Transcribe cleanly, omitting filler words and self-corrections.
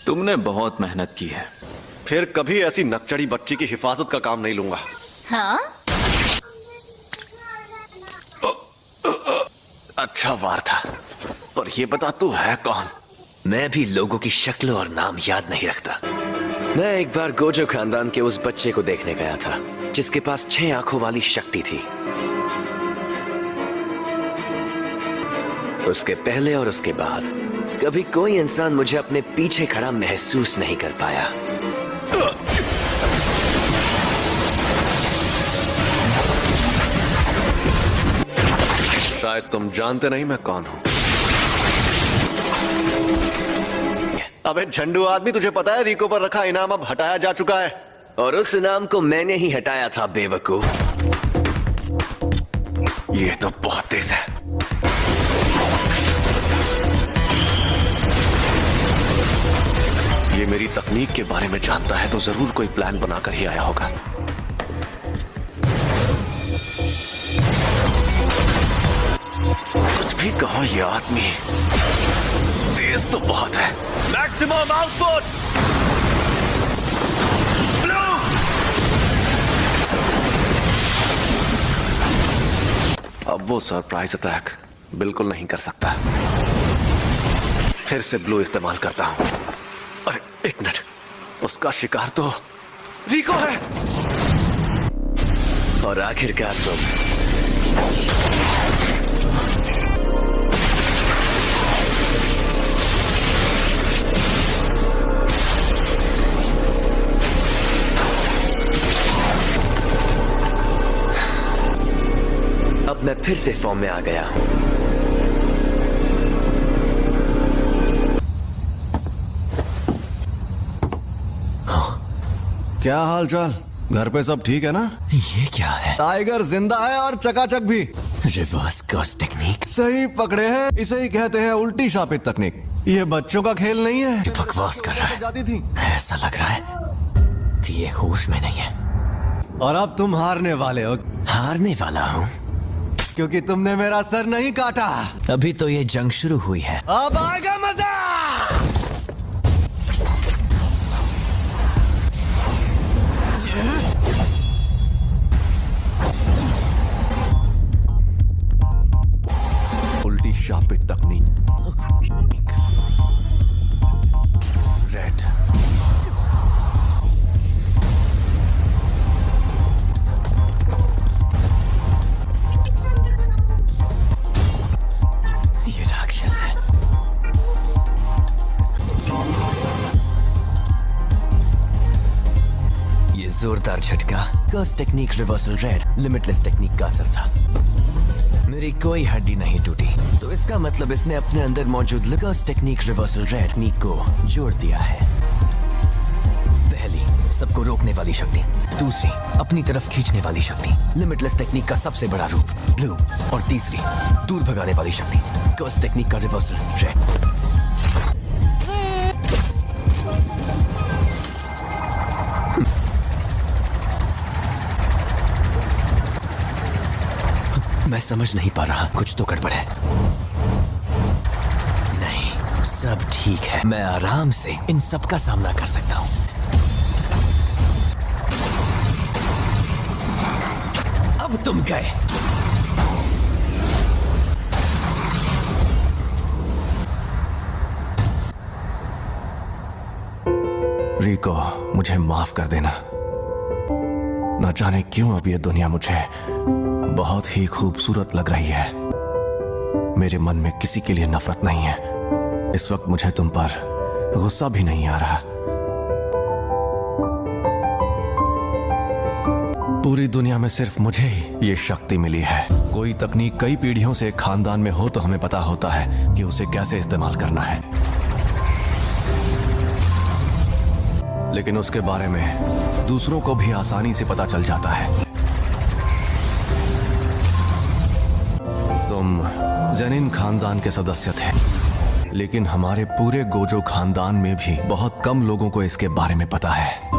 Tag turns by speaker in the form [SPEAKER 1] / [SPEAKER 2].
[SPEAKER 1] तुमने बहुत मेहनत की है।
[SPEAKER 2] फिर कभी ऐसी नकचड़ी बच्ची की हिफाजत का काम नहीं लूंगा।
[SPEAKER 3] हाँ?
[SPEAKER 2] अच्छा वार था, पर ये बता तू है कौन?
[SPEAKER 4] मैं भी लोगों की शक्ल और नाम याद नहीं रखता। मैं एक बार गोजो खानदान के उस बच्चे को देखने गया था जिसके पास 6 आंखों वाली शक्ति थी। उसके पहले और उसके बाद कभी कोई इंसान मुझे अपने पीछे खड़ा महसूस नहीं कर पाया।
[SPEAKER 2] शायद तुम जानते नहीं मैं कौन हूं। अबे झंडू आदमी, तुझे पता है रिको पर रखा इनाम अब हटाया जा चुका है।
[SPEAKER 4] और उस इनाम को मैंने ही हटाया था बेवकूफ।
[SPEAKER 2] ये तो बहुत तेज है। ये मेरी तकनीक के बारे में जानता है तो जरूर कोई प्लान बनाकर ही आया होगा। कुछ भी कहो, ये आदमी तेज तो बहुत है। Maximum output. अब वो सरप्राइज अटैक बिल्कुल नहीं कर सकता। फिर से ब्लू इस्तेमाल करता हूं। अरे एक मिनट, उसका शिकार तो रिको है।
[SPEAKER 4] और आखिरकार तुम। अब मैं फिर से फॉर्म में आ गया हूं।
[SPEAKER 5] क्या हाल चाल? घर पे सब ठीक है ना?
[SPEAKER 4] ये क्या है?
[SPEAKER 5] टाइगर जिंदा है और चकाचक भी।
[SPEAKER 4] Reverse curse technique.
[SPEAKER 5] सही पकड़े हैं, इसे ही कहते हैं उल्टी शापित तकनीक। ये बच्चों का खेल नहीं है।
[SPEAKER 4] बकवास कर रहा है।
[SPEAKER 5] जाती थी।
[SPEAKER 4] ऐसा लग रहा है कि ये होश में नहीं है।
[SPEAKER 5] और अब तुम हारने वाले हो।
[SPEAKER 4] हारने वाला हूँ
[SPEAKER 5] क्योंकि तुमने मेरा सर नहीं काटा।
[SPEAKER 4] अभी तो ये जंग शुरू हुई है।
[SPEAKER 5] अब आएगा मजा। उल्टी शापित तकनीक। रेड।
[SPEAKER 4] ये राक्षस है। ये जोरदार झटका curse technique reversal red limitless technique का असर था। मेरी कोई हड्डी नहीं टूटी, तो इसका मतलब इसने अपने अंदर मौजूद कर्स टेक्निक रिवर्सल रेड टेक्निक को जोड़ दिया है। पहली, सबको रोकने वाली शक्ति। दूसरी, अपनी तरफ खींचने वाली शक्ति, लिमिटलेस टेक्निक का सबसे बड़ा रूप ब्लू। और तीसरी, दूर भगाने वाली शक्ति, कर्स टेक्निक का रिवर्सल रेड। मैं समझ नहीं पा रहा, कुछ तो गड़बड़ है। नहीं, सब ठीक है। मैं आराम से इन सब का सामना कर सकता हूं। अब तुम गए।
[SPEAKER 5] रिको, मुझे माफ कर देना। न जाने क्यों अब ये दुनिया मुझे बहुत ही खूबसूरत लग रही है। मेरे मन में किसी के लिए नफरत नहीं है। इस वक्त मुझे तुम पर गुस्सा भी नहीं आ रहा। पूरी दुनिया में सिर्फ मुझे ही ये शक्ति मिली है। कोई तकनीक कई पीढ़ियों से एक खानदान में हो तो हमें पता होता है कि उसे कैसे इस्तेमाल करना है, लेकिन उसके बारे में दूसरों को भी आसानी से पता चल जाता है। तुम जेनिन खानदान के सदस्य थे, लेकिन हमारे पूरे गोजो खानदान में भी बहुत कम लोगों को इसके बारे में पता है।